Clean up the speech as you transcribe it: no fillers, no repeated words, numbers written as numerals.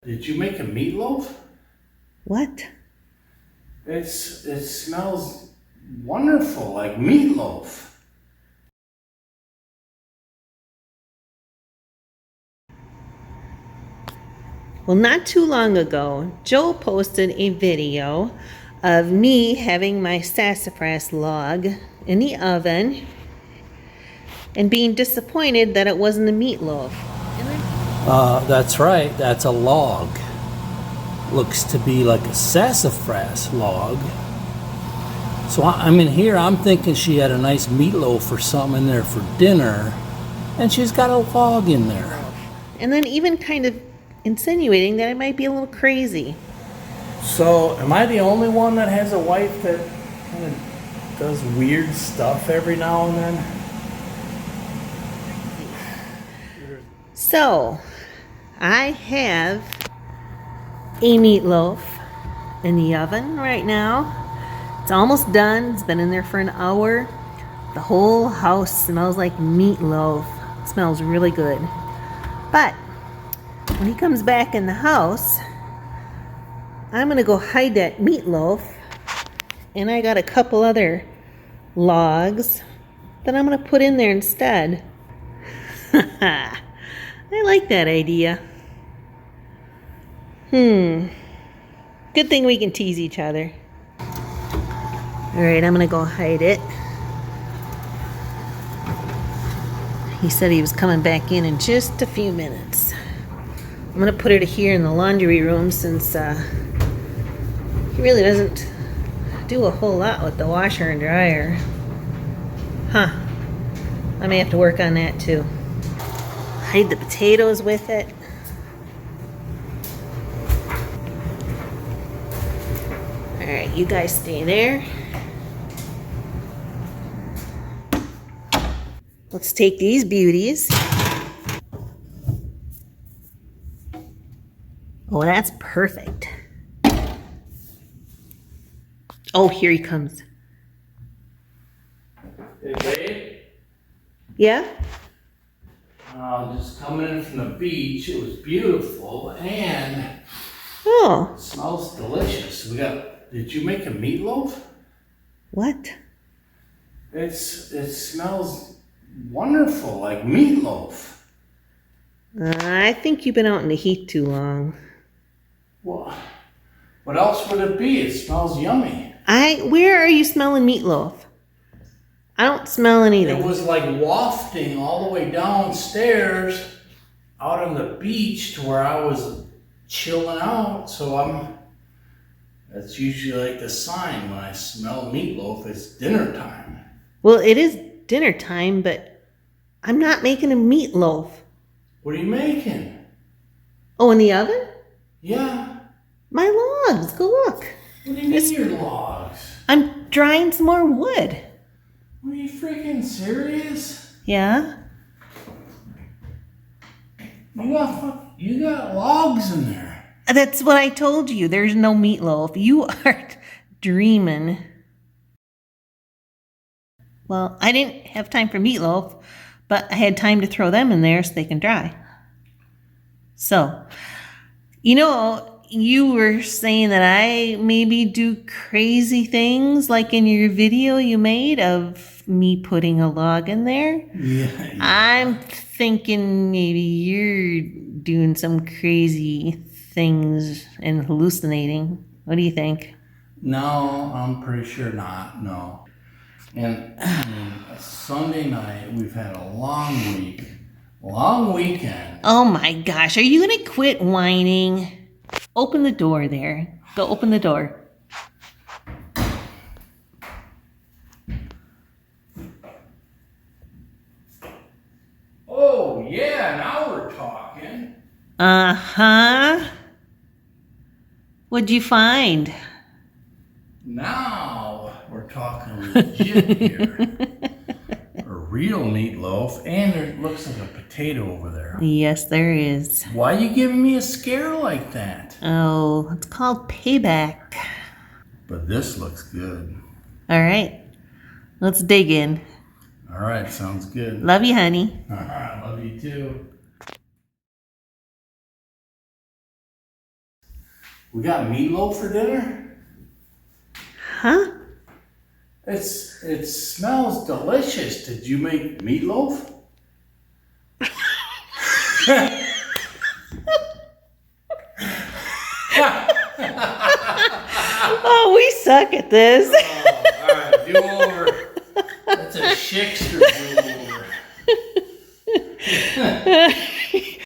Did you make a meatloaf? What? It smells wonderful, like meatloaf. Well, not too long ago, Joe posted a video of me having my sassafras log in the oven and being disappointed that it wasn't a meatloaf. That's right, that's a log. Looks to be like a sassafras log. So I'm in here, I'm thinking she had a nice meatloaf or something in there for dinner, and she's got a log in there. And then even kind of insinuating that I might be a little crazy. So, am I the only one that has a wife that kind of does weird stuff every now and then? So, I have a meatloaf in the oven right now. It's almost done. It's been in there for an hour. The whole house smells like meatloaf. It smells really good. But when he comes back in the house, I'm gonna go hide that meatloaf, and I got a couple other logs that I'm gonna put in there instead. I like that idea. Good thing we can tease each other. Alright, I'm gonna go hide it. He said he was coming back in just a few minutes. I'm gonna put it here in the laundry room since he really doesn't do a whole lot with the washer and dryer. Huh. I may have to work on that too. Hide the potatoes with it. Alright, you guys stay there. Let's take these beauties. Oh, that's perfect. Oh, here he comes. Hey, babe. Yeah? Just coming in from the beach. It was beautiful and Oh. it smells delicious. Did you make a meatloaf? What? It smells wonderful, like meatloaf. I think you've been out in the heat too long. Well, what else would it be? It smells yummy. Where are you smelling meatloaf? I don't smell anything. It was like wafting all the way downstairs out on the beach to where I was chilling out. So that's usually like the sign when I smell meatloaf, it's dinner time. Well, it is dinner time, but I'm not making a meatloaf. What are you making? Oh, in the oven? Yeah. My logs, go look. What do you mean your logs? I'm drying some more wood. Are you freaking serious? Yeah? You got logs in there. That's what I told you. There's no meatloaf. You are dreaming. Well, I didn't have time for meatloaf, but I had time to throw them in there so they can dry. So, you were saying that I maybe do crazy things like in your video you made of me putting a log in there. Yeah. I'm thinking maybe you're doing some crazy things and hallucinating. What do you think? No, I'm pretty sure not. No. And Sunday night, we've had a long week, long weekend. Oh my gosh, are you gonna quit whining? Open the door there. Go open the door. Oh, yeah, now we're talking. Uh-huh. What'd you find? Now we're talking legit here. A real meatloaf, and there looks like a potato over there. Yes, there is. Why are you giving me a scare like that? Oh, it's called payback. But this looks good. All right, let's dig in. All right, sounds good. Love you, honey. Love you too. We got meatloaf for dinner? Huh? It smells delicious. Did you make meatloaf? Oh, we suck at this. Oh, all right, do over. That's a Shikster do over.